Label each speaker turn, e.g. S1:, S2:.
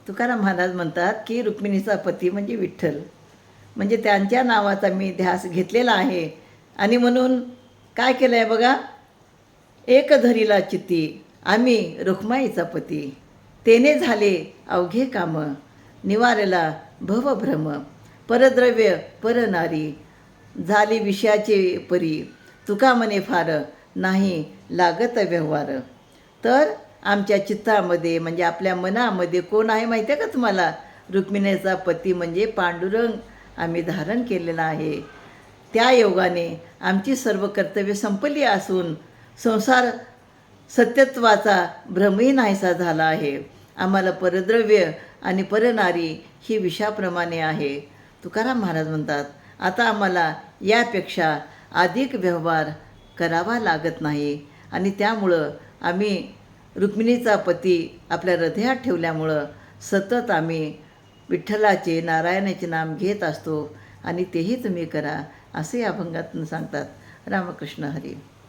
S1: तुकाराम महाराज म्हणतात की रुक्मिणीचा पती म्हणजे विठ्ठल, म्हणजे त्यांच्या नावाचा मी ध्यास घेतलेला आहे. आणि म्हणून काय केलं आहे बघा, एक धरीला चित्ती आम्ही रुक्माईचा पती, तेने झाले अवघे काम, निवारला भवभ्रम, परद्रव्य परनारी, झाली विषयाचे परी, तुका मने फार नाही लागत व्यवहार. तर आमच्या चित्तामध्ये म्हणजे आपल्या मनामध्ये कोण आहे माहिती आहे का तुम्हाला? रुक्मिणीचा पती म्हणजे पांडुरंग आम्ही धारण केलेला आहे. त्या योगाने आमची सर्व कर्तव्य संपली असून संसार सत्यत्वाचा भ्रमही नाहीसा झाला आहे. आम्हाला परद्रव्य आणि परनारी ही विषाप्रमाणे आहे. तुकाराम महाराज म्हणतात, आता आम्हाला यापेक्षा अधिक व्यवहार करावा लागत नाही. आणि त्यामुळं आम्ही रुक्मिणीचा पती आपल्या हृदयात ठेवल्यामुळं सतत आम्ही विठ्ठलाचे नारायणाचे नाम घेत असतो. आणि तेही तुम्ही करा असे या अभंगातून सांगतात. रामकृष्ण हरी.